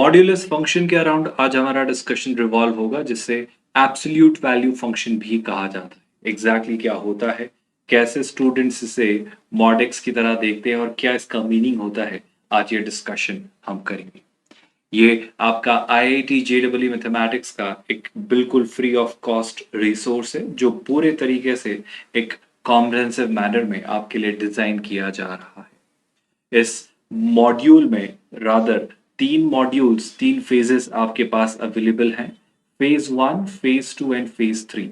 Modulus function के around आज हमारा डिस्कशन रिवॉल्व होगा, जिससे एब्सोल्यूट वैल्यू फंक्शन भी कहा जाता है। एग्जैक्टली क्या होता है, कैसे स्टूडेंट्स इसे मॉडेक्स की तरह देखते हैं और क्या इसका मीनिंग होता है, आज ये डिस्कशन हम करेंगे। ये आपका IIT JEE मैथमेटिक्स का एक बिल्कुल फ्री ऑफ कॉस्ट रिसोर्स है, जो पूरे तरीके से एक कॉम्प्रिहेंसिव मैनर में आपके लिए डिजाइन किया जा रहा है। इस मॉड्यूल में रादर तीन मॉड्यूल्स, तीन फेजेस आपके पास अवेलेबल हैं। Phase 1, phase 2 and phase 3।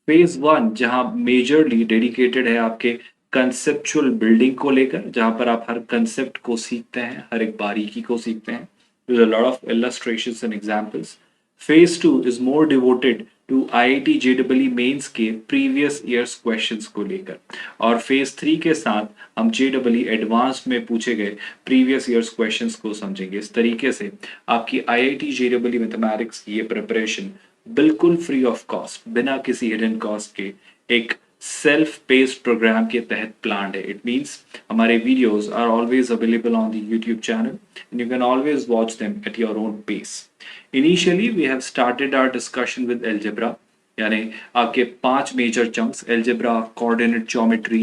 Phase 1 जहां मेजरली डेडिकेटेड है आपके कंसेप्चुअल बिल्डिंग को लेकर, जहां पर आप हर कंसेप्ट को सीखते हैं, हर एक बारीकी को सीखते हैं। There's a lot of illustrations and examples. Phase 2 is more devoted to IIT JEE mains के प्रीवियस ईयर्स क्वेश्चंस को लेकर, और फेज 3 के साथ हम JEE एडवांस में पूछे गए प्रीवियस ईयर्स क्वेश्चंस को समझेंगे। इस तरीके से आपकी IIT JEE मैथमेटिक्स की ये प्रिपरेशन बिल्कुल फ्री ऑफ कॉस्ट, बिना किसी हिडन कॉस्ट के, एक सेल्फ पेस्ड प्रोग्राम के तहत प्लान्ड है। इट मीन्स हमारे videos are always available on the YouTube channel and you can always watch them at your own pace. Initially, we have started our discussion with algebra, यानी आपके 5 major chunks, algebra, coordinate geometry,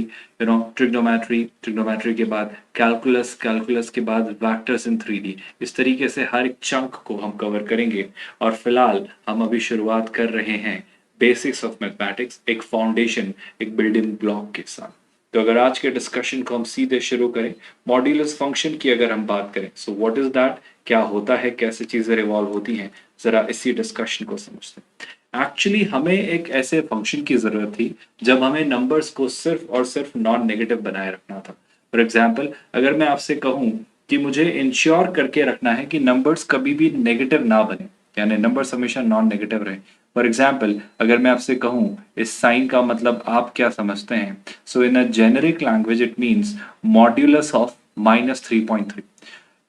trigonometry के बाद calculus, calculus के बाद vectors in 3D। इस तरीके से हर एक चंक को हम कवर करेंगे, और फिलहाल हम अभी शुरुआत कर रहे हैं बेसिक्स ऑफ मैथमेटिक्स, एक फाउंडेशन, एक बिल्डिंग ब्लॉक के साथ। तो अगर आज के डिस्कशन को हम सीधे शुरू करें, मॉड्यूलस फंक्शन की अगर हम बात करें, सो व्हाट इज दैट, क्या होता है, कैसे चीजें रिवॉल्व होती हैं, जरा इसी डिस्कशन को समझते हैं। एक्चुअली हमें एक ऐसे फंक्शन की जरूरत थी जब हमें नंबर्स को सिर्फ और सिर्फ नॉन नेगेटिव बनाए रखना था। फॉर एग्जाम्पल, अगर मैं आपसे कहूं कि मुझे इंश्योर करके रखना है कि नंबर्स कभी भी नेगेटिव ना बने, यानी नंबर्स हमेशा नॉन नेगेटिव रहे। फॉर एग्जाम्पल, अगर मैं आपसे कहूं इस साइन का मतलब आप क्या समझते हैं, so in a generic language it means modulus of -3.3।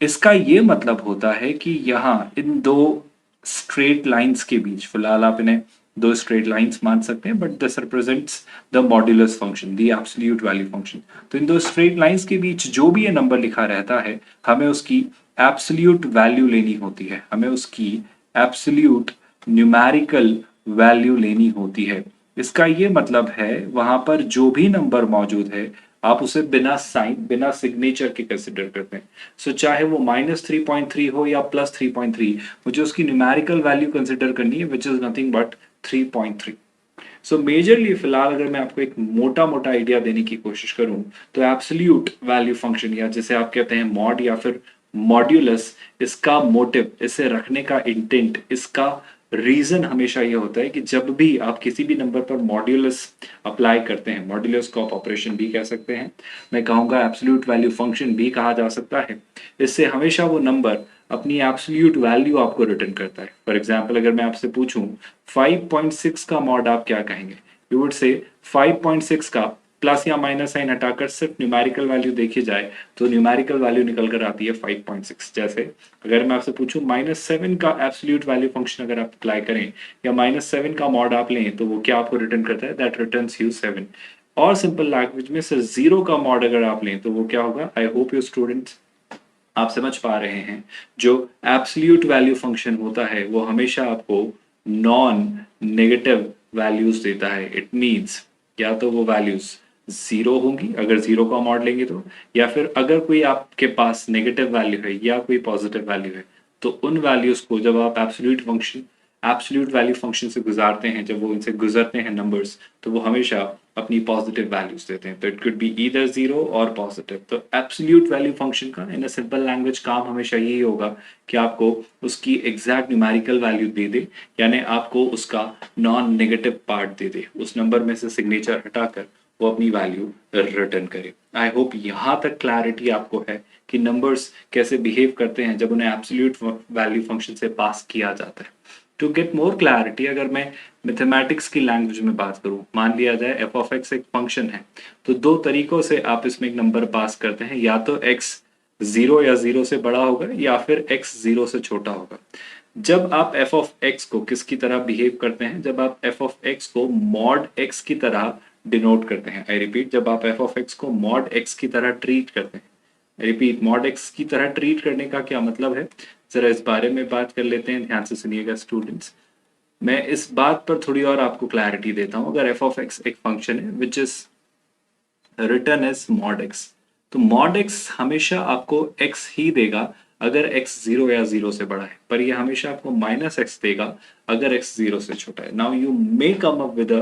इसका ये मतलब होता है कि यहाँ इन दो स्ट्रेट लाइंस के बीच, फिलहाल आप इन्हें दो स्ट्रेट लाइंस मान सकते हैं, but this represents the modulus function, the absolute value function. तो इन दो स्ट्रेट लाइंस के बीच जो भी ये नंबर लिखा रहता है, हमें उसकी एब्सोल्यूट वैल्यू लेनी होती है, हमें उसकी एब्सोल्यूट न्यूमेरिकल वैल्यू लेनी होती है। इसका ये मतलब है वहां पर जो भी नंबर मौजूद है, आप उसे बिना साइन, बिना सिग्नेचर के कंसिडर करते हैं। सो चाहे वो -3.3 हो या +3.3, मुझे उसकी न्यूमेरिकल वैल्यू कंसिडर करनी है, which is nothing but 3.3। So majorly फिलहाल अगर मैं आपको एक मोटा मोटा आइडिया देने की कोशिश करूं, तो एब्सोल्यूट वैल्यू फंक्शन, या जिसे आप कहते हैं मॉड या फिर मॉड्यूलस, इसका मोटिव, इसे रखने का इंटेंट, इसका रीजन हमेशा ये होता है कि जब भी आप किसी भी नंबर पर मॉड्यूलस अप्लाई करते हैं, मॉड्यूलस को आप ऑपरेशन भी कह सकते हैं, मैं कहूंगा एब्सोल्यूट वैल्यू फंक्शन भी कहा जा सकता है, इससे हमेशा वो नंबर अपनी एब्सोल्यूट वैल्यू आपको रिटर्न करता है। फॉर एग्जाम्पल, अगर मैं आपसे पूछूं 5.6 का मॉड आप क्या कहेंगे, यू वुड से 5.6 का प्लस या माइनस साइन हटाकर सिर्फ न्यूमेरिकल वैल्यू देखी जाए तो न्यूमेरिकल वैल्यू निकल कर आती है 5.6। जैसे अगर मैं आपसे पूछूं -7 का एब्सोल्यूट वैल्यू फंक्शन अगर आप अप्लाई करें, या -7 का मॉड आप लें, तो वो क्या आपको रिटर्न करता है, दैट रिटर्न्स यू 7। और सिंपल लैंग्वेज में सिर्फ 0 का मॉड अगर आप लें, तो वो क्या होगा, आई होप यू स्टूडेंट्स आप समझ पा रहे हैं, जो एब्सोल्यूट वैल्यू फंक्शन होता है वो हमेशा आपको नॉन नेगेटिव वैल्यूज देता है। इट मींस या तो वो वैल्यूज 0 होंगी अगर 0 का मॉड लेंगे तो, या फिर अगर कोई आपके पास नेगेटिव वैल्यू है या कोई पॉजिटिव वैल्यू है, तो उन वैल्यूज को जब आप एब्सोल्यूट वैल्यू फंक्शन से गुजारते हैं, जब वो इनसे गुजरते हैं नंबर्स, तो वो हमेशा अपनी पॉजिटिव वैल्यूज देते हैं। तो इट कुड बी ईदर 0 और पॉजिटिव। तो एब्सोल्यूट वैल्यू फंक्शन का इन अ सिंपल लैंग्वेज काम हमेशा यही होगा कि आपको उसकी एग्जैक्ट न्यूमेरिकल वैल्यू दे दे, यानी आपको उसका नॉन नेगेटिव पार्ट दे दे, उस नंबर में से सिग्नेचर हटाकर वो अपनी वैल्यू रिटर्न करे। आई होप यहां तक क्लैरिटी आपको है कि नंबर्स कैसे बिहेव करते हैं जब उन्हें एब्सोल्यूट वैल्यू फंक्शन से पास किया जाता है। टू गेट मोर क्लैरिटी, अगर मैं मैथमेटिक्स की लैंग्वेज में बात करूं, मान लिया जाए एफ ऑफ एक्स एक फंक्शन है, तो दो तरीकों से आप इसमें एक नंबर पास करते हैं, या तो एक्स 0 या 0 से बड़ा होगा, या फिर एक्स 0 से छोटा होगा। जब आप एफ ऑफ एक्स को किसकी तरह बिहेव करते हैं, जब आप एफ ऑफ एक्स को मॉड एक्स की तरह डिनोट करते हैं, आई रिपीट, जब आप एफ ऑफ एक्स को मॉड एक्स की तरह ट्रीट करते हैं, रिपीट, मॉड एक्स की तरह ट्रीट करने का क्या मतलब है, जरा इस बारे में बात कर लेते हैं। ध्यान से सुनिएगा स्टूडेंट्स, मैं इस बात पर थोड़ी और आपको क्लैरिटी देता हूं। अगर एफ ऑफ एक्स एक फंक्शन है which is return as mod X, तो मॉड एक्स हमेशा आपको एक्स ही देगा अगर एक्स जीरो या जीरो से बड़ा है, पर यह हमेशा आपको माइनस एक्स देगा अगर एक्स जीरो से छोटा है। Now you may come up with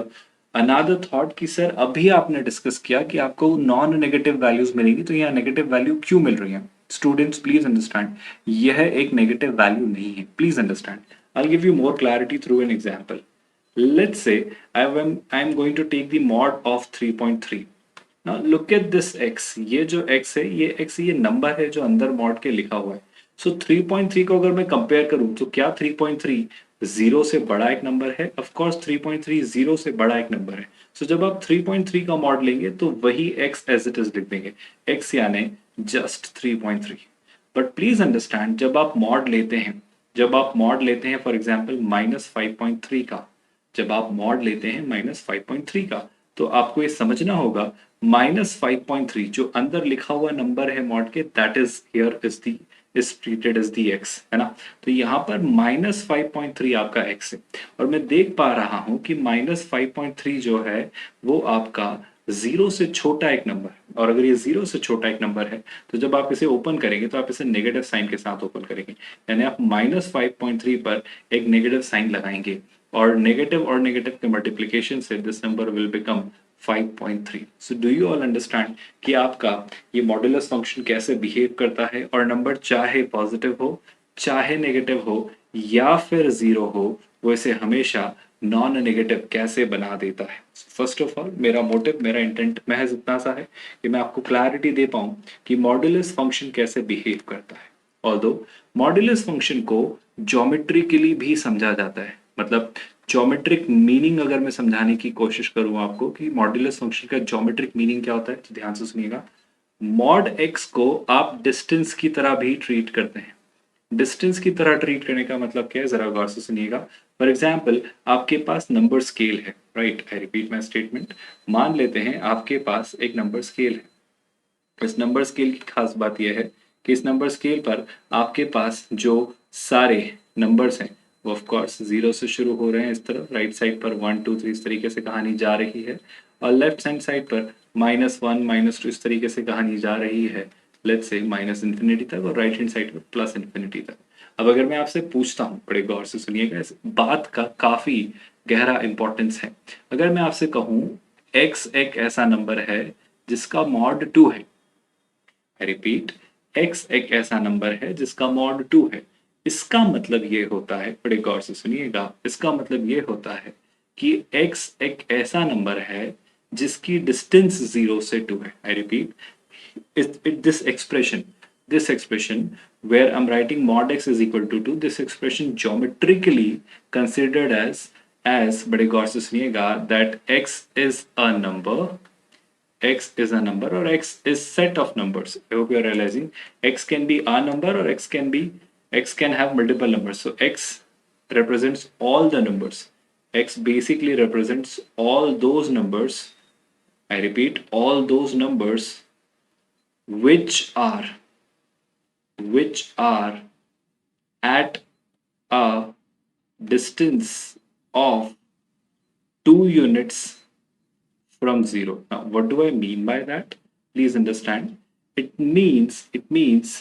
another thought कि सर अभी आपने डिस्कस किया कि आपको नॉन नेगेटिव वैल्यूज मिलेंगी, तो यहाँ नेगेटिव वैल्यू क्यों मिल रही है? स्टूडेंट्स प्लीज अंडरस्टैंड, यह एक नेगेटिव वैल्यू नहीं है, please understand. I will give you more clarity through an example. Let's say I am going to take the mod of 3.3. Now look at this x, ये जो x है, ये x ये number है जो अंदर मॉड के लिखा हुआ है। सो 3.3 को अगर मैं कंपेयर करूं तो क्या 3.3 जीरो से बड़ा एक नंबर है? ऑफ कोर्स 3.3 जीरो से बड़ा एक नंबर है। सो जब आप 3.3 का मॉड लेंगे तो वही x एज इट इज लिख देंगे, x यानी जस्ट 3.3। बट प्लीज अंडरस्टैंड, जब आप मॉड लेते हैं फॉर एग्जाम्पल -5.3 का, जब आप मॉड लेते हैं -5.3 का, तो आपको ये समझना होगा -5.3 जो अंदर लिखा हुआ नंबर है मॉड के, that is here is treated as the X, है ना। तो यहाँ पर -5.3 आपका एक्स है, और मैं देख पा रहा हूं कि -5.3 जो है वो आपका जीरो से छोटा एक नंबर, और अगर ये जीरो से छोटा एक नंबर है तो जब आप इसे ओपन करेंगे तो आप इसे नेगेटिव साइन के साथ ओपन करेंगे, यानी आप -5.3 पर एक नेगेटिव साइन लगाएंगे, और नेगेटिव के मल्टीप्लिकेशन से this number will become 5.3। So do you all understand कि आपका ये मॉड्यूलस फंक्शन कैसे बिहेव करता है, और नंबर चाहे पॉजिटिव हो, चाहे नेगेटिव हो, या फिर जीरो हो, वो इसे हमेशा नॉन नेगेटिव कैसे बना देता है। फर्स्ट ऑफ ऑल मेरा मोटिव, मेरा इंटेंट महज इतना सा है कि मैं आपको क्लैरिटी दे पाऊं कि मॉड्यूलस फंक्शन कैसे बिहेव करता है। ऑल्दो मॉड्यूलस फंक्शन को ज्योमेट्रिकली भी समझा जाता है, मतलब ज्योमेट्रिक मीनिंग अगर मैं समझाने की कोशिश करूं आपको कि मॉड्यूलस फंक्शन का ज्योमेट्रिक मीनिंग क्या होता है, तो ध्यान से सुनिएगा। मॉड एक्स को आप डिस्टेंस की तरह भी ट्रीट करते हैं। डिस्टेंस की तरह ट्रीट करने का मतलब क्या है, जरा गौर से सुनिएगा। फॉर एग्जाम्पल आपके पास नंबर स्केल है, right, I repeat my statement. मान लेते हैं आपके पास एक नंबर स्केल है। इस नंबर स्केल की खास बात यह है कि इस नंबर स्केल पर आपके पास जो सारे नंबर्स हैं वो ऑफ कोर्स जीरो से शुरू हो रहे हैं। इस तरफ राइट साइड पर 1 2 3 इस तरीके से कहानी जा रही है, और लेफ्ट हैंड साइड पर -1 -2 इस तरीके से कहानी जा रही है, लेट्स से माइनस इन्फिनिटी तक, और राइट हैंड साइड पर प्लस इन्फिनिटी तक। अब अगर मैं आपसे पूछता हूँ, बड़े गौर से सुनिएगा, इस बात का काफी गहरा इंपॉर्टेंस है। अगर मैं आपसे कहूँ x एक ऐसा नंबर है जिसका मॉड 2 है, रिपीट, x एक ऐसा नंबर है जिसका मॉड 2 है, इसका मतलब ये होता है, बड़े गौर से सुनिएगा, इसका मतलब ये होता है कि x एक ऐसा नंबर है जिसकी डिस्टेंस 0 से 2 है। I repeat, this expression where I'm writing mod x is equal to 2, this expression geometrically considered as बड़े गौर से सुनिएगा, that x is a number, x is a number, or x is set of numbers. I hope you are realizing x can be a number, or x can have multiple numbers. So x represents all the numbers. X basically represents all those numbers. I repeat, all those numbers which are at a distance of 2 units from 0. Now, what do I mean by that? Please understand. It means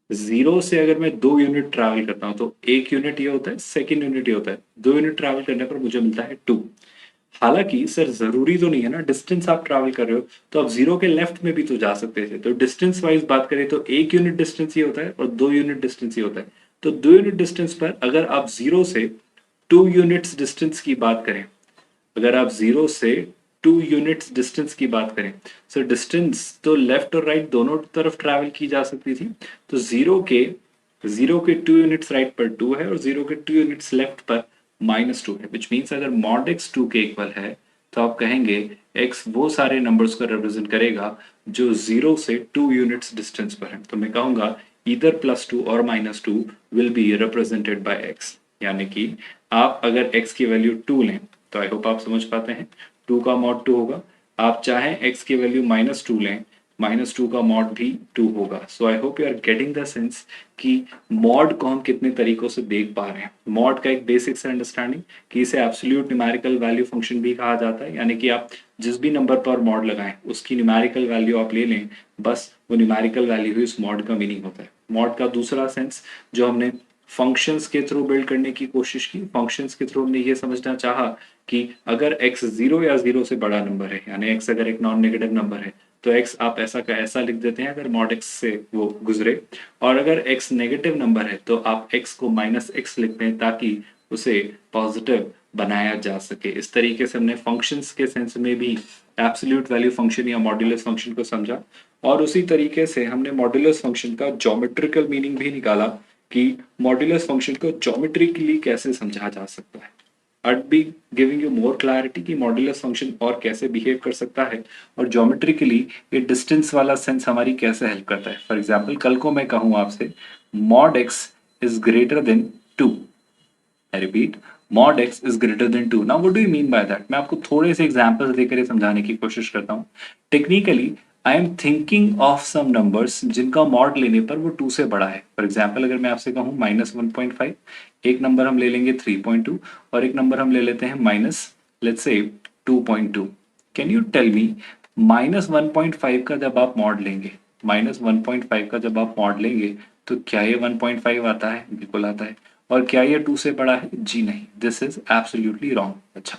0 से अगर मैं 2 unit travel करता हूं तो एक unit ये होता है, सेकेंड यूनिट ये होता है। 2 यूनिट ट्रैवल करने पर मुझे मिलता है 2। हालांकि सर जरूरी तो नहीं है ना, डिस्टेंस आप ट्रैवल कर रहे हो तो आप 0 के लेफ्ट में भी तो जा सकते थे। तो डिस्टेंस वाइज बात करें तो 1 यूनिट डिस्टेंस ये होता है और 2 यूनिट डिस्टेंस ये होता है। तो 2 यूनिट डिस्टेंस पर अगर आप 0 से 2 यूनिट्स डिस्टेंस की बात करें, अगर आप 0 से 2 यूनिट्स डिस्टेंस की बात करें, सो डिस्टेंस तो लेफ्ट और राइट दोनों तरफ ट्रैवल की जा सकती थी। तो 0 के 2 यूनिट्स राइट पर 2 है, और 0 के 2 यूनिट्स लेफ्ट पर -2 है, विच मीन्स अगर मॉड x 2 के इक्वल है तो आप कहेंगे x वो सारे नंबर्स को रिप्रेजेंट करेगा जो 0 से 2 यूनिट्स डिस्टेंस पर है। तो मैं कहूंगा ईदर +2 और -2 will be represented by x, यानी कि आप अगर x की वैल्यू 2 लें तो आई होप आप समझ पाते हैं 2 का मॉड 2 होगा। आप चाहे x की वैल्यू -2 लें -2 का मॉड भी 2 होगा। So I hope you are getting the sense कि मॉड को हम कितने तरीकों से देख पा रहे हैं। मॉड का एक बेसिक से अंडरस्टैंडिंग कि इसे एब्सोल्यूट न्यूमेरिकल वैल्यू फंक्शन भी कहा जाता है, यानी कि आप जिस भी नंबर पर मॉड लगाएं उसकी न्यूमेरिकल वैल्यू आप ले लें, बस वो न्यूमेरिकल वैल्यू ही उस मॉड का मीनिंग होता है। मॉड का दूसरा सेंस जो हमने फंक्शंस के थ्रू बिल्ड करने की कोशिश की, फंक्शंस के थ्रू हमने ये समझना चाहा कि अगर x 0 या 0 से बड़ा नंबर है, यानी x अगर एक नॉन नेगेटिव नंबर है तो x आप ऐसा का ऐसा लिख देते हैं अगर मॉड x से वो गुजरे, और अगर x नेगेटिव नंबर है तो आप x को -x लिखते हैं ताकि उसे पॉजिटिव बनाया जा सके। इस तरीके से हमने फंक्शंस के सेंस में भी एब्सोल्यूट वैल्यू फंक्शन या मॉड्यूलस फंक्शन को समझा, और उसी तरीके से हमने मॉड्यूलस फंक्शन का ज्योमेट्रिकल मीनिंग भी निकाला कि मॉड्यूलस फंक्शन को ज्योमेट्रिकली कैसे समझा जा सकता है। I'd be giving you more clarity कि मॉड्यूलस फंक्शन और कैसे बिहेव कर सकता है और ज्योमेट्रिकली ये डिस्टेंस वाला सेंस हमारी कैसे हेल्प करता है। फॉर एग्जाम्पल कल को मैं कहूँ आपसे mod X is greater then 2, I repeat mod X is greater then 2। Now what do you mean by that? मैं आपको थोड़े से एग्जांपल्स देकर ये समझाने की कोशिश करता हूँ। Technically I am thinking of some numbers जिनका मॉड लेने पर वो 2 से बड़ा है। फॉर एग्जाम्पल अगर मैं आपसे कहूँ -1.5, एक नंबर हम ले लेंगे 3.2 और एक नंबर हम ले लेते हैं minus let's say 2.2। Can you tell me -1.5 का जब आप मॉड लेंगे, -1.5 का जब आप मॉड लेंगे तो क्या ये 1.5 आता है? बिल्कुल आता है। और क्या ये 2 से बड़ा है? जी नहीं, दिस इज एब्सोल्युटली रॉन्ग। अच्छा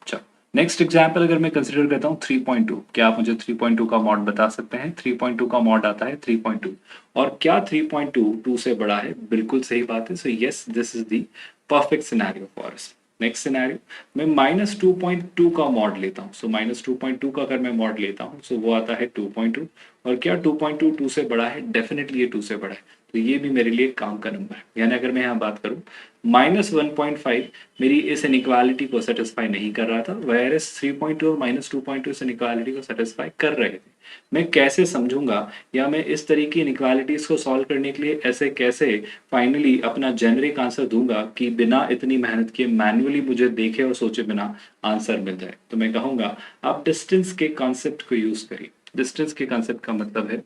अच्छा, नेक्स्ट एग्जाम्पल अगर मैं कंसिडर करता हूँ 3.2, क्या आप मुझे 3.2 का मॉड बता सकते हैं? 3.2 का मॉड आता है 3.2, और क्या 3.2 2 से बड़ा है? बिल्कुल सही बात है। So yes, this is the perfect scenario for us. Next scenario, मैं -2.2 का मॉड लेता हूँ। सो -2.2 का अगर मैं मॉड लेता हूँ सो वो आता है 2.2, और क्या 2.2 2 से बड़ा है? डेफिनेटली ये 2 से बड़ा है, तो ये भी मेरे लिए काम का नंबर है। यानी अगर मैं यहाँ बात करूँ -1.5 मेरी इस इनइक्वालिटी को सेटिस्फाई नहीं कर रहा था, whereas 3.2 और -2.2 इस इनइक्वालिटी को सेटिस्फाई कर रहे थे। मैं कैसे समझूंगा, या मैं इस तरह की इनइक्वालिटीज को सॉल्व करने के लिए ऐसे कैसे फाइनली अपना जेनरिक आंसर दूंगा कि बिना इतनी मेहनत किए मैन्युअली मुझे देखे और सोचे बिना आंसर मिल जाए? तो मैं कहूंगा आप डिस्टेंस के कॉन्सेप्ट को यूज करिए। डिस्टेंस के कॉन्सेप्ट का मतलब है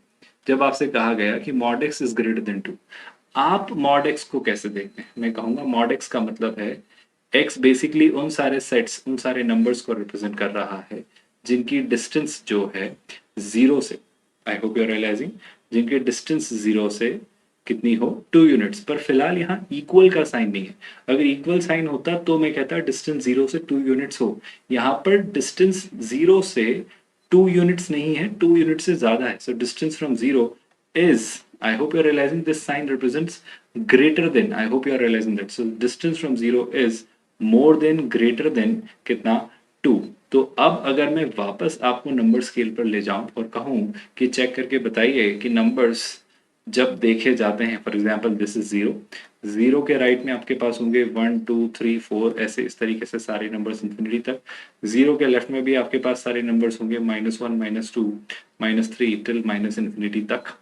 जब आपसे कहा गया कि mod X is greater then 2, आप मॉड एक्स को कैसे देखते हैं? मैं कहूंगा मॉड एक्स का मतलब है एक्स बेसिकली उन सारे सेट्स, उन सारे नंबर्स को रिप्रेजेंट कर रहा है जिनकी डिस्टेंस जो है 0 से, I hope you are realising, जिनकी डिस्टेंस 0 से कितनी हो? 2 यूनिट्स। पर फिलहाल यहाँ इक्वल का साइन नहीं है। अगर इक्वल साइन होता तो मैं कहता डिस्टेंस 0 से 2 यूनिट्स हो। यहाँ पर डिस्टेंस 0 से 2 यूनिट्स नहीं है, 2 यूनिट से ज्यादा है। So distance from 0 is, I hope you're realizing this sign represents greater than, I hope you're realizing that. So distance from 0 is more than greater than कितना? 2। तो अब अगर मैं वापस आपको नंबर स्केल पर ले जाऊं और कहूं कि चेक करके बताइए कि नंबर्स जब देखे जाते हैं, फॉर एग्जाम्पल दिस इज 0, 0 के राइट में आपके पास होंगे 1 2 3 4 ऐसे इस तरीके से सारे नंबर्स इंफिनिटी तक। 0 के लेफ्ट में भी आपके पास सारे नंबर्स होंगे -1 -2 -3 टिल माइनस इन्फिनिटी तक।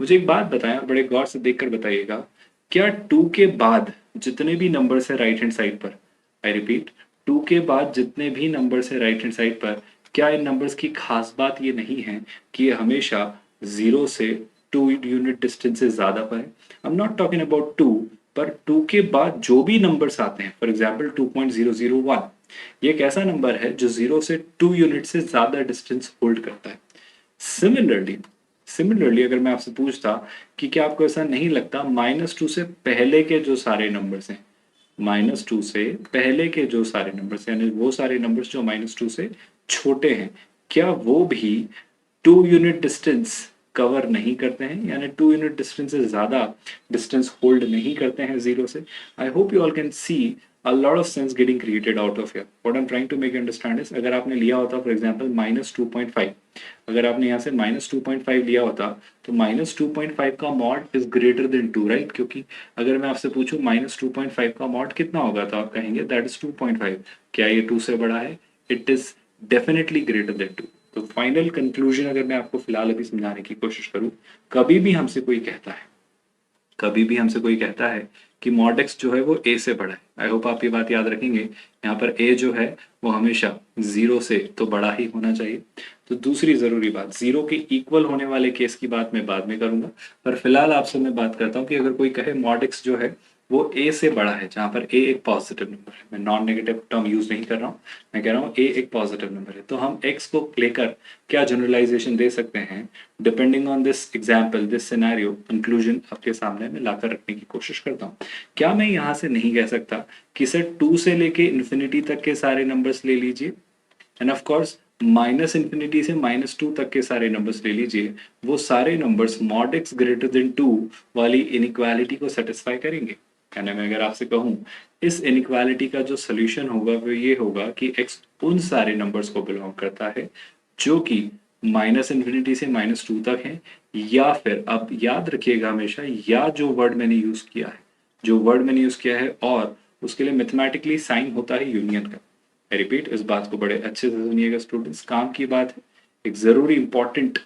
मुझे एक बात बताएं और बड़े गौर से देखकर बताइएगा, क्या 2 के बाद जितने भी नंबर्स है राइट हैंड साइड पर, आई रिपीट 2 के बाद जितने भी नंबर्स है राइट हैंड साइड पर, क्या इन नंबर्स की खास बात ये नहीं है कि ये हमेशा 0 से 2 यूनिट डिस्टेंस से ज्यादा पर है? I am not talking about 2, पर 2 के बाद जो भी नंबर्स आते हैं, फॉर एग्जाम्पल 2.001, ये एक ऐसा नंबर है जो 0 से 2 यूनिट से ज्यादा डिस्टेंस होल्ड करता है। सिमिलरली अगर मैं आपसे पूछता कि क्या आपको ऐसा नहीं लगता -2 से पहले के जो सारे नंबर्स हैं, -2 से पहले के जो सारे नंबर्स यानी वो सारे नंबर्स जो -2 से छोटे हैं, क्या वो भी 2 यूनिट डिस्टेंस कवर नहीं करते हैं, यानी 2 यूनिट डिस्टेंस से ज्यादा डिस्टेंस होल्ड नहीं करते हैं 0 से? I hope you all can see a lot of sense getting created out of here. What I'm trying to make you understand is, अगर आपने लिया होता फॉर एग्जाम्पल -2.5, अगर आपने यहाँ से -2.5 लिया होता तो -2.5 का mod is greater then 2, right? क्योंकि अगर मैं आपसे पूछूं -2.5 का मॉड कितना होगा तो आप कहेंगे दैट इज 2.5। क्या ये 2 से बड़ा है? It is definitely greater than 2। तो फाइनल कंक्लूजन अगर मैं आपको फिलहाल अभी समझाने की कोशिश करूं, कभी भी हमसे कोई कहता है, कभी भी हमसे कोई कहता है कि मॉड एक्स जो है वो ए से बड़ा है, आई होप आप ये बात याद रखेंगे। यहाँ पर ए जो है वो हमेशा 0 से तो बड़ा ही होना चाहिए। तो दूसरी ज़रूरी बात, 0 के इक्वल होने वाले केस की बात मैं बाद में करूँगा, पर फिलहाल आपसे मैं बात करता हूँ कि अगर कोई कहे मॉड x जो है वो a से बड़ा है, जहाँ पर a एक पॉजिटिव नंबर है, मैं नॉन नेगेटिव टर्म यूज़ नहीं कर रहा हूँ, मैं कह रहा हूँ a एक पॉजिटिव नंबर है, तो हम x को लेकर क्या जनरलाइजेशन दे सकते हैं, depending on this example, this scenario, conclusion आपके सामने मैं लाकर रखने की कोशिश करता हूँ। क्या मैं यहाँ से नहीं कह सकता कि सर 2 से लेके इन्फिनिटी तक के सारे नंबर्स ले लीजिए, end of course minus infinity से -2 तक के सारे नंबर्स ले लीजिए, वो सारे numbers mod x greater than 2 वाली इनइक्वालिटी को सेटिस्फाई करेंगे। यानी मैं अगर आपसे कहूँ इस इनइक्वालिटी का जो सोल्यूशन होगा वो ये होगा कि x उन सारे नंबर्स को बिलोंग करता है जो कि माइनस इन्फिनिटी से -2 तक है, या फिर अब याद रखिएगा हमेशा, या जो वर्ड मैंने यूज किया है, जो वर्ड मैंने यूज किया है, और उसके लिए मैथमेटिकली साइन होता है यूनियन का। आई रिपीट, इस बात को बड़े अच्छे से सुनिएगा स्टूडेंट्स, काम की बात है, एक ज़रूरी इंपॉर्टेंट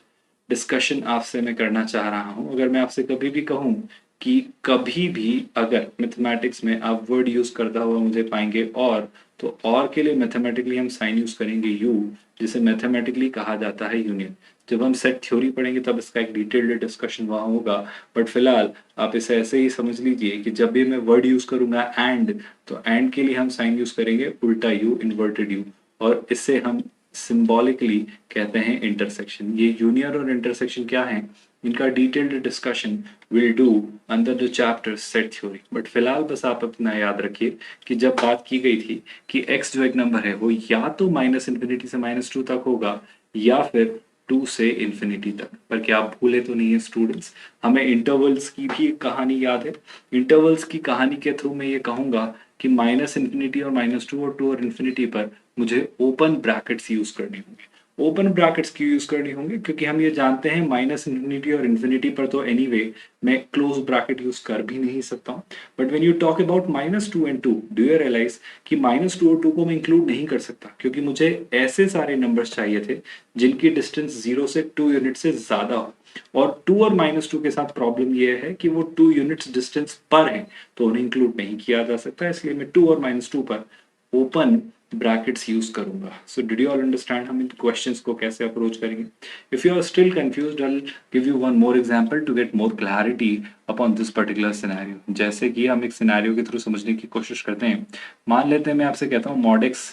डिस्कशन आपसे मैं करना चाह रहा हूँ। अगर मैं आपसे कभी भी कहूँ कि कभी भी अगर मैथमेटिक्स में आप वर्ड यूज़ करता हुआ मुझे पाएंगे और, तो और के लिए मैथमेटिकली हम साइन यूज़ करेंगे यू, जिसे मैथमेटिकली कहा जाता है यूनियन। जब हम सेट थ्योरी पढ़ेंगे तब इसका एक डिटेल्ड डिस्कशन वहाँ होगा, बट फिलहाल आप इसे ऐसे ही समझ लीजिए कि जब भी मैं वर्ड यूज़ करूंगा एंड, तो एंड के लिए हम साइन यूज़ करेंगे उल्टा यू, इन्वर्टेड यू, और इससे हम सिंबॉलिकली कहते हैं इंटरसेक्शन। ये यूनियन और इंटरसेक्शन क्या है, इनका detailed discussion will do under the chapter set theory. But फिलहाल बस आप अपना याद रखिए कि जब बात की गई थी कि x जो एक नंबर है वो या तो माइनस इन्फिनिटी से -2 तक होगा, या फिर 2 से इन्फिनिटी तक। पर क्या आप भूले तो नहीं है स्टूडेंट्स, हमें इंटरवल्स की भी एक कहानी याद है। इंटरवल्स की कहानी के थ्रू मैं ये कहूंगा कि माइनस इन्फिनिटी और -2 और 2 और इन्फिनिटी पर मुझे ओपन ब्रैकेट्स यूज करने होंगे। ओपन ब्रैकेट्स क्यों यूज करने होंगे, क्योंकि हम ये जानते हैं माइनस इन्फिनिटी और इन्फिनिटी पर तो एनीवे मैं क्लोज ब्रैकेट यूज कर भी नहीं सकता हूँ। But when you talk about -2 and 2, do you realise कि -2 और 2 को मैं इंक्लूड नहीं कर सकता, क्योंकि मुझे ऐसे सारे नंबर्स चाहिए थे जिनकी डिस्टेंस 0 से 2 यूनिट से ज्यादा हो। और 2 और -2 के साथ प्रॉब्लम यह है कि वो 2 यूनिट्स डिस्टेंस पर हैं, तो उन्हें इंक्लूड नहीं किया जा सकता, इसलिए मैं 2 और -2 पर ओपन ब्रैकेट्स यूज करूंगा। So did you all understand हम इन क्वेश्चंस को कैसे अप्रोच करेंगे? If you are still confused, I will give you one more example to get more clarity upon this particular scenario. जैसे कि हम एक सिनेरियो के थ्रू समझने की कोशिश करते हैं। मान लेते हैं मैं आपसे कहता हूँ mod x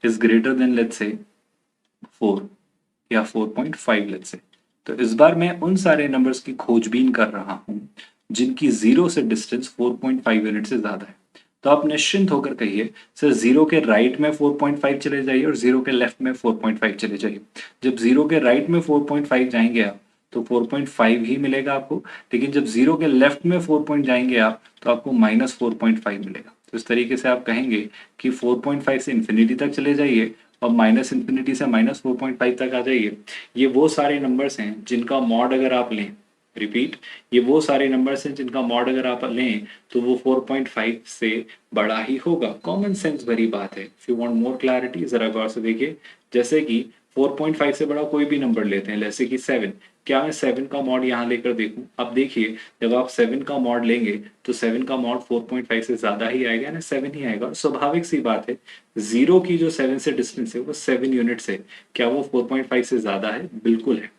is greater then let's say 4 या 4.5 लेट्स से। तो इस बार मैं उन सारे नंबर्स की खोजबीन कर रहा हूं जिनकी 0 से डिस्टेंस 4.5 यूनिट से ज्यादा है। तो आप निश्चिंत होकर कहिए सर 0 के राइट में 4.5 चले जाइए और 0 के लेफ्ट में 4.5 चले जाइए। जब 0 के राइट में 4.5 जाएंगे आप तो 4.5 ही मिलेगा आपको, लेकिन जब 0 के लेफ्ट में 4 पॉइंट जाएंगे आप तो आपको -4.5 मिलेगा। तो इस तरीके से आप कहेंगे कि 4.5 से इन्फिनिटी तक चले जाइए और माइनस इन्फिनिटी से -4.5 तक आ जाइए। ये वो सारे नंबर्स हैं जिनका मॉड अगर आप लें, रिपीट, ये वो सारे नंबर्स हैं जिनका मॉड अगर आप लें तो वो 4.5 से बड़ा ही होगा। कॉमन सेंस भरी बात है। If you want more clarity जरा गौर से देखिए, जैसे कि 4.5 से बड़ा कोई भी नंबर लेते हैं, जैसे कि 7, क्या मैं 7 का मॉड यहाँ लेकर देखूं? अब देखिए, जब आप 7 का मॉड लेंगे तो 7 का मॉड 4.5 से ज्यादा ही आएगा ना, 7 ही आएगा। और स्वाभाविक सी बात है, 0 की जो 7 से डिस्टेंस है वो 7 यूनिट्स है, क्या वो 4.5 से ज्यादा है? बिल्कुल है।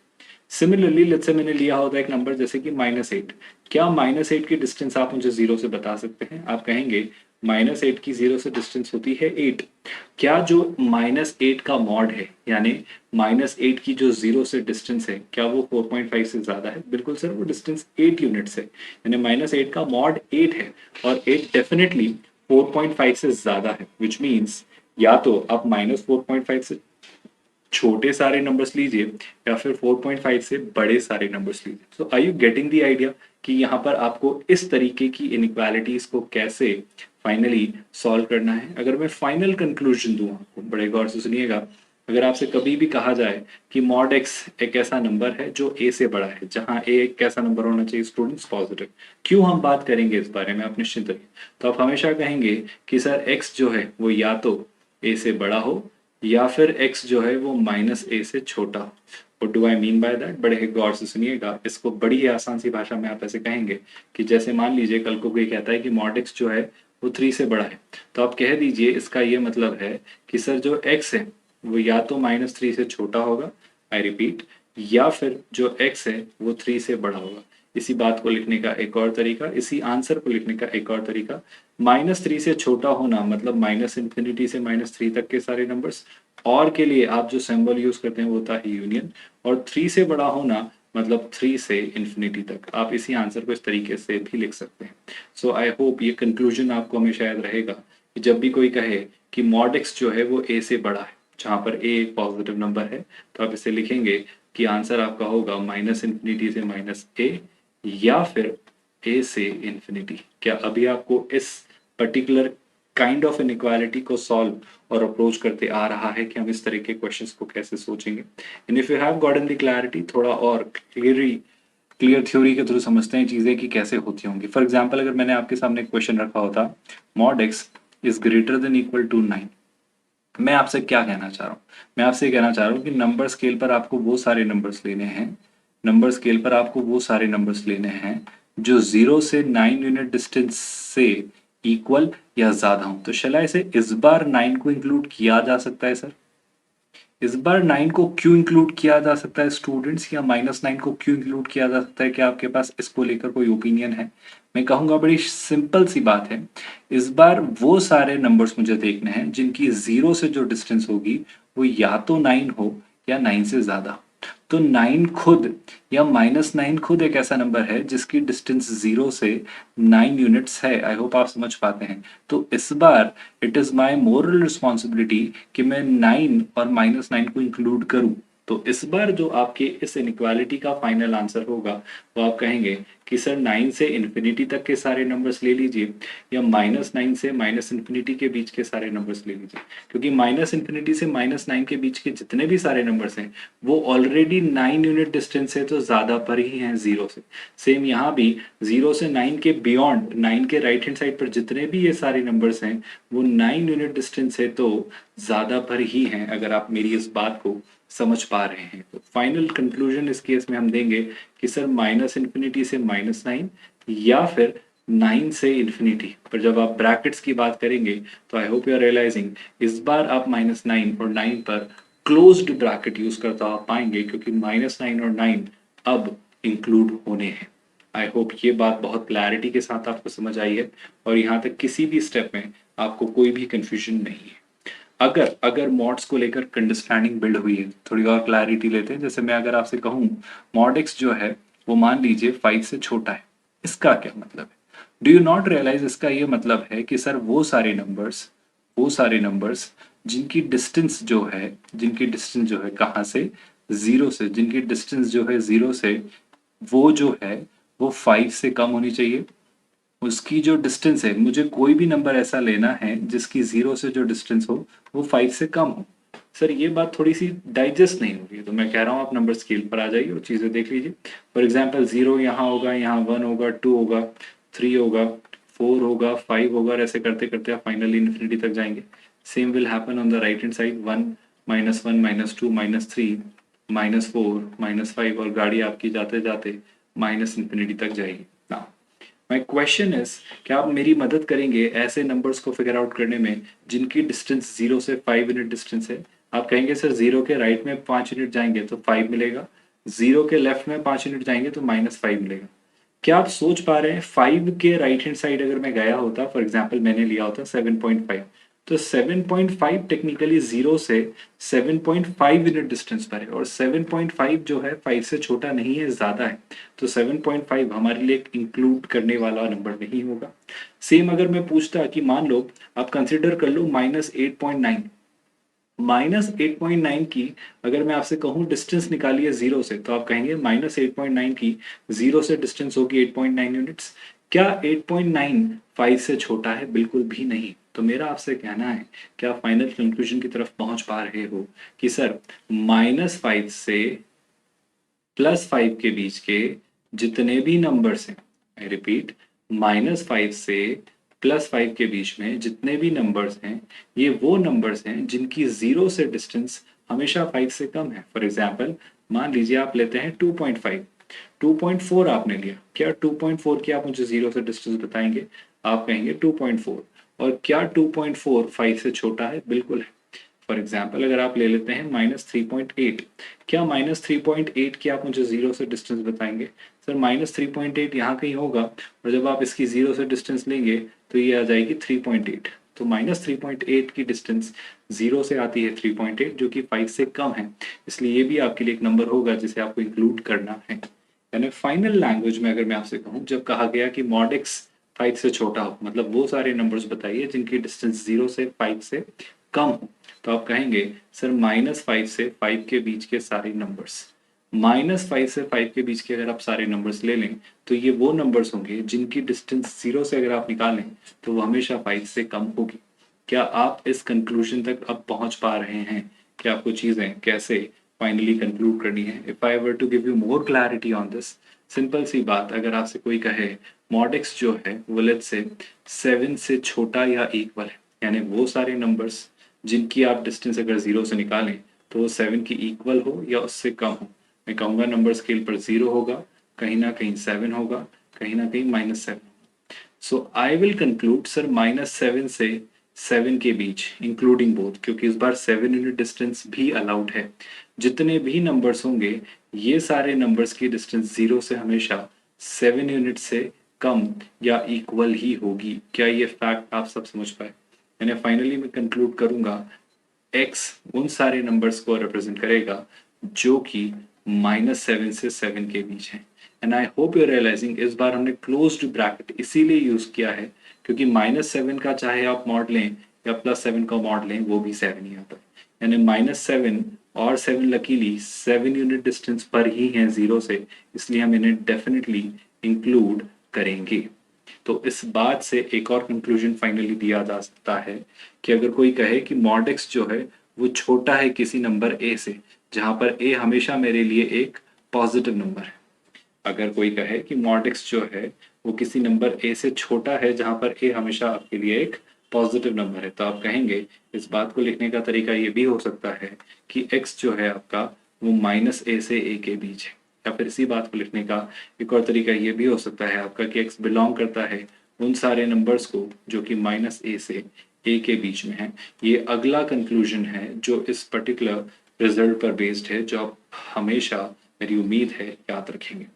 सिमिलरली लेट्स से मैंने लिया होता एक नंबर जैसे कि -8, क्या -8 की डिस्टेंस आप मुझे 0 से बता सकते हैं? आप कहेंगे -8 की 0 से डिस्टेंस होती है 8। क्या जो -8 का मॉड है, यानी -8 की जो 0 से डिस्टेंस है, क्या वो 4.5 से ज्यादा है? बिल्कुल सर, वो डिस्टेंस 8 यूनिट्स है, यानी -8 का मॉड 8 है, और 8 डेफिनेटली 4.5 से ज्यादा है, विच मीन्स या तो आप -4.5 से छोटे सारे नंबर्स लीजिए या फिर 4.5 से बड़े सारे नंबर्स लीजिए। So are you getting the idea कि यहाँ पर आपको इस तरीके की इनइक्वालिटीज को कैसे फाइनली सॉल्व करना है? अगर मैं फाइनल कंक्लूजन दूं आपको, बड़े गौर से सुनिएगा, अगर आपसे कभी भी कहा जाए कि मॉड x एक ऐसा नंबर है जो a से बड़ा है, जहां a एक कैसा नंबर होना चाहिए स्टूडेंट्स? पॉजिटिव। क्यों हम बात करेंगे इस बारे में, आप निश्चिंत रहिए। तो आप हमेशा कहेंगे कि सर x जो है वो या तो a से बड़ा हो या फिर x जो है वो -a से छोटा हो। What do I mean by that? बड़े ही गौर से सुनिएगा, इसको बड़ी ही आसान सी भाषा में आप ऐसे कहेंगे कि जैसे मान लीजिए कल को कोई कहता है कि मॉड x जो है वो 3 से बड़ा है, तो आप कह दीजिए इसका ये मतलब है कि सर जो x है वो या तो -3 से छोटा होगा, आई रिपीट, या फिर जो x है वो 3 से बड़ा होगा। इसी बात को लिखने का एक और तरीका, इसी आंसर को लिखने का एक और तरीका, -3 से छोटा होना मतलब -∞ से -3 तक के सारे नंबर्स, और के लिए आप जो सिंबल यूज करते हैं वो होता है यूनियन, और 3 से बड़ा होना मतलब 3 से इन्फिनिटी तक। आप इसी आंसर को इस तरीके से भी लिख सकते हैं। सो आई होप ये कंक्लूजन आपको हमेशा याद रहेगा कि जब भी कोई कहे कि मॉड x जो है वो a से बड़ा है, जहां पर a एक पॉजिटिव नंबर है, तो आप इसे लिखेंगे कि आंसर आपका होगा -∞ से -a या फिर a से इन्फिनिटी। क्या अभी आपको इस पर्टिकुलर काइंड ऑफ इनइक्वालिटी को सॉल्व और अप्रोच करते आ रहा है कि हम इस तरह के क्वेश्चंस को कैसे सोचेंगे? And if you have gotten the clarity, थोड़ा और क्लियर थ्योरी के थ्रू समझते हैं चीजें कि कैसे होती होंगी। फॉर एग्जाम्पल, अगर मैंने आपके सामने एक क्वेश्चन रखा होता, mod X is greater than equal to 9, मैं आपसे क्या कहना चाह रहा हूँ? मैं आपसे कहना चाह रहा हूँ कि नंबर स्केल पर आपको वो सारे नंबर्स लेने हैं, नंबर स्केल पर आपको वो सारे नंबर्स लेने हैं जो 0 से 9 यूनिट डिस्टेंस से इक्वल या ज्यादा हो। तो शैला इसे इस बार 9 को इंक्लूड किया जा सकता है सर? इस बार 9 को क्यों इंक्लूड किया जा सकता है स्टूडेंट्स, या -9 को क्यों इंक्लूड किया जा सकता है? क्या आपके पास इसको लेकर कोई ओपिनियन है? मैं कहूंगा बड़ी सिंपल सी बात है, इस बार वो सारे नंबर्स मुझे देखने हैं जिनकी 0 से जो डिस्टेंस होगी वो या तो 9 हो या 9 से ज्यादा। तो 9 खुद या -9 खुद एक ऐसा नंबर है जिसकी डिस्टेंस 0 से 9 यूनिट्स है। आई होप आप समझ पाते हैं। तो इस बार it is my moral responsibility कि मैं 9 और -9 को इंक्लूड करूं। तो इस बार जो आपके इस इनइक्वालिटी का फाइनल आंसर होगा वो आप कहेंगे कि सर 9 से इन्फिनिटी तक के सारे नंबर्स ले लीजिए, या -9 से -∞ के बीच के सारे नंबर्स ले लीजिए, क्योंकि -∞ से -9 के बीच के जितने भी सारे नंबर्स हैं वो ऑलरेडी 9 यूनिट डिस्टेंस से तो ज्यादा पर ही हैं 0 से। सेम यहाँ भी 0 से 9 के बियॉन्ड, 9 के राइट हैंड साइड पर जितने भी ये सारे नंबर्स हैं वो 9 यूनिट डिस्टेंस से तो ज्यादा पर ही हैं, अगर आप मेरी इस बात को समझ पा रहे हैं। तो फाइनल कंक्लूजन इस केस में हम देंगे कि सर -∞ से -9 या फिर 9 से इन्फिनिटी। पर जब आप ब्रैकेट्स की बात करेंगे तो I hope you are realising इस बार आप -9 और 9 पर क्लोज्ड ब्रैकेट यूज करता आप पाएंगे, क्योंकि -9 और 9 अब इंक्लूड होने हैं। आई होप ये बात बहुत क्लैरिटी के साथ आपको समझ आई है और यहाँ तक किसी भी स्टेप में आपको कोई भी कंफ्यूजन नहीं है। अगर अगर मॉड्स को लेकर अंडरस्टैंडिंग बिल्ड हुई है, थोड़ी और क्लैरिटी लेते हैं। जैसे मैं अगर आपसे कहूँ मॉड एक्स जो है वो मान लीजिए 5 से छोटा है, इसका क्या मतलब है? डू यू नॉट रियलाइज इसका ये मतलब है कि सर वो सारे नंबर्स जिनकी डिस्टेंस जो है, कहाँ से, 0 से, जिनकी डिस्टेंस जो है 0 से, वो जो है वो 5 से कम होनी चाहिए। उसकी जो डिस्टेंस है, मुझे कोई भी नंबर ऐसा लेना है जिसकी 0 से जो डिस्टेंस हो वो 5 से कम हो। सर ये बात थोड़ी सी डाइजेस्ट नहीं हो रही है, तो मैं कह रहा हूँ आप नंबर स्केल पर आ जाइए और चीजें देख लीजिए। फॉर एग्जाम्पल 0 यहाँ होगा, यहाँ 1 होगा, 2 होगा, 3 होगा, 4 होगा, 5 होगा, और ऐसे करते करते आप फाइनली इन्फिनिटी तक जाएंगे। Same will happen on the right hand side, 1 -1 -2 -3 -4 -5, और गाड़ी आपकी जाते जाते इन्फिनिटी तक जाएगी। Now, माई क्वेश्चन इज, क्या आप मेरी मदद करेंगे ऐसे नंबर्स को फिगर आउट करने में जिनकी डिस्टेंस 0 से 5 यूनिट डिस्टेंस है? आप कहेंगे सर 0 के राइट में 5 यूनिट जाएंगे तो 5 मिलेगा, 0 के लेफ्ट में 5 यूनिट जाएंगे तो -5 मिलेगा। क्या आप सोच पा रहे हैं 5 के राइट हैंड साइड अगर मैं गया होता, फॉर एग्जाम्पल मैंने लिया होता 7.5, तो 7.5 टेक्निकली 0 से 7.5 यूनिट डिस्टेंस पर है, और 7.5 जो है 5 से छोटा नहीं है, ज्यादा है। तो 7.5 हमारे लिए इंक्लूड करने वाला नंबर नहीं होगा। सेम अगर मैं पूछता कि मान लो आप कंसिडर कर लो -8.9, -8.9 की अगर मैं आपसे कहूं डिस्टेंस निकालिए 0 से, तो आप कहेंगे -8.9 की 0 से डिस्टेंस होगी 8.9 यूनिट्स। क्या 8.9 5 से छोटा है? बिल्कुल भी नहीं। तो मेरा आपसे कहना है, क्या आप फाइनल कंक्लूजन की तरफ पहुंच पा रहे हो कि सर -5 से +5 के बीच के जितने भी नंबर्स हैं, आई रिपीट, -5 से +5 के बीच में जितने भी नंबर्स हैं, ये वो नंबर्स हैं जिनकी 0 से डिस्टेंस हमेशा 5 से कम है। फॉर एग्जाम्पल मान लीजिए आप लेते हैं 2.5, 2.4 आपने लिया। क्या 2.4 की आप मुझे 0 से डिस्टेंस बताएंगे? आप कहेंगे 2.4। और क्या 2.4 5 से छोटा है? बिल्कुल है। फॉर एग्जाम्पल अगर आप ले लेते हैं -3.8, क्या -3.8 की आप मुझे जीरो से डिस्टेंस बताएंगे? सर -3.8 यहाँ कहीं होगा, और जब आप इसकी जीरो से डिस्टेंस लेंगे तो ये आ जाएगी 3.8। तो -3.8 की डिस्टेंस जीरो से आती है 3.8, जो कि 5 से कम है, इसलिए ये भी आपके लिए एक नंबर होगा जिसे आपको इंक्लूड करना है। यानी फाइनल लैंग्वेज में अगर मैं आपसे कहूँ, जब कहा गया कि मॉड एक्स 5 से छोटा हो, मतलब वो सारे नंबर्स बताइए जिनकी डिस्टेंस 0 से 5 से कम हो, तो आप कहेंगे सर -5 से 5 के बीच के सारे नंबर्स। -5 से 5 के बीच के अगर आप सारे नंबर्स ले लें तो ये वो नंबर्स होंगे जिनकी डिस्टेंस 0 से अगर आप निकालें तो वो हमेशा 5 से कम होगी। क्या आप इस कंक्लूजन तक अब पहुंच पा रहे हैं कि आपको चीजें कैसे फाइनली कंक्लूड करनी है? If I were to give you more clarity on this, simple सी बात, अगर आपसे कोई कहे मॉड एक्स जो है वो लेट्स से 7 से छोटा या इक्वल है, यानी वो सारे नंबर्स जिनकी आप डिस्टेंस अगर 0 से निकालें तो वो 7 की इक्वल हो या उससे कम हो, मैं कहूँगा नंबर स्केल पर 0 होगा, कहीं ना कहीं 7 होगा, कहीं ना कहीं -7। सो आई विल कंक्लूड सर -7 से 7 के बीच इंक्लूडिंग बोथ, क्योंकि इस बार 7 यूनिट डिस्टेंस भी अलाउड है। जितने भी नंबर्स होंगे ये सारे नंबर्स की डिस्टेंस 0 से हमेशा 7 यूनिट से कम या इक्वल ही होगी। क्या ये फैक्ट आप सब समझ पाए? यानी फाइनली मैं कंक्लूड करूंगा x उन सारे नंबर्स को रिप्रेजेंट करेगा जो कि -7 से 7 के बीच है। And I hope you realising, इस बार हमने क्लोज्ड ब्रैकेट इसीलिए यूज किया है क्योंकि -7 का चाहे आप मॉड लें या +7 का मॉड लें वो भी 7 ही आता है। यानी -7 और 7 लकीली 7 यूनिट डिस्टेंस पर ही हैं 0 से, इसलिए हम इन्हें डेफिनेटली इंक्लूड करेंगे। तो इस बात से एक और कंक्लूजन फाइनली दिया जा सकता है कि अगर कोई कहे कि मॉड एक्स जो है वो छोटा है किसी नंबर ए से, जहां पर ए हमेशा मेरे लिए एक पॉजिटिव नंबर है। अगर कोई कहे कि मॉड एक्स जो है वो किसी नंबर ए से छोटा है जहां पर ए हमेशा आपके लिए एक पॉजिटिव नंबर है, तो आप कहेंगे इस बात को लिखने का तरीका ये भी हो सकता है कि एक्स जो है आपका वो -a से a के बीच है। या फिर इसी बात को लिखने का एक और तरीका ये भी हो सकता है आपका कि एक्स बिलोंग करता है उन सारे नंबर्स को जो कि -a से a के बीच में है। ये अगला कंक्लूजन है जो इस पर्टिकुलर रिजल्ट पर बेस्ड है, जो आप हमेशा, मेरी उम्मीद है, याद रखेंगे।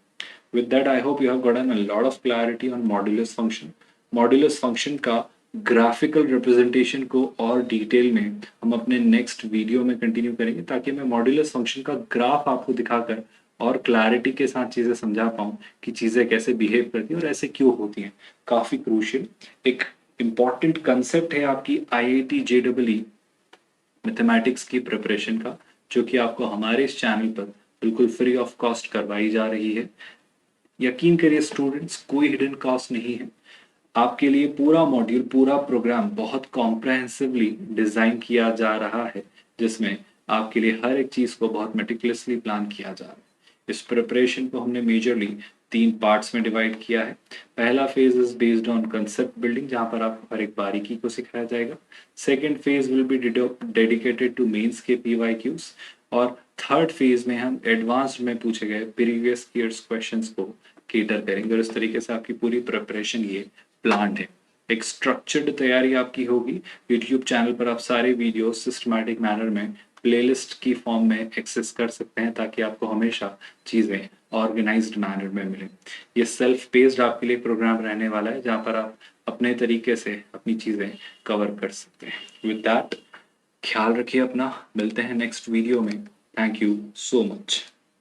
With that, I hope you have gotten a lot of clarity on modulus function. Modulus function का ग्राफिकल रिप्रेजेंटेशन को और डिटेल में हम अपने नेक्स्ट वीडियो में कंटिन्यू करेंगे, ताकि मैं मॉड्यूलस फंक्शन का ग्राफ आपको दिखाकर और क्लैरिटी के साथ चीज़ें समझा पाऊँ कि चीज़ें कैसे बिहेव करती हैं और ऐसे क्यों होती हैं। काफ़ी क्रूशियल एक इम्पॉर्टेंट कंसेप्ट है आपकी IIT JEE मैथमेटिक्स की प्रिपरेशन का, जो कि आपको हमारे इस चैनल पर बिल्कुल फ्री ऑफ कॉस्ट करवाई जा रही है। यकीन करिए स्टूडेंट्स, कोई हिडन कॉस्ट नहीं है। आपके लिए पूरा मॉड्यूल, पूरा प्रोग्राम बहुत कॉम्प्रहेंसिवली डिजाइन किया जा रहा है, जिसमें आपके लिए हर एक चीज को बहुत मेटिकुलसली प्लान किया जा रहा है। इस प्रिपरेशन को हमने मेजरली 3 पार्ट्स में डिवाइड किया है। पहला phase is based on concept building, जहां पर आपको हर एक बारीकी को सिखाया जाएगा। Second phase will be dedicated to mains के PYQs, और थर्ड फेज में हम एडवांस्ड में पूछे गए प्रीवियस ईयर्स क्वेश्चंस को केटर करेंगे, और इस तरीके से आपकी पूरी प्रिपरेशन ये प्लान्ड है। एक स्ट्रक्चर्ड तैयारी आपकी होगी। यूट्यूब चैनल पर आप सारे वीडियो सिस्टमैटिक मैनर में प्लेलिस्ट की फॉर्म में एक्सेस कर सकते हैं, ताकि आपको हमेशा चीज़ें ऑर्गेनाइज्ड मैनर में मिले। ये सेल्फ पेस्ड आपके लिए प्रोग्राम रहने वाला है, जहाँ पर आप अपने तरीके से अपनी चीज़ें कवर कर सकते हैं। विद दैट, ख्याल रखिए अपना, मिलते हैं नेक्स्ट वीडियो में। Thank you so much.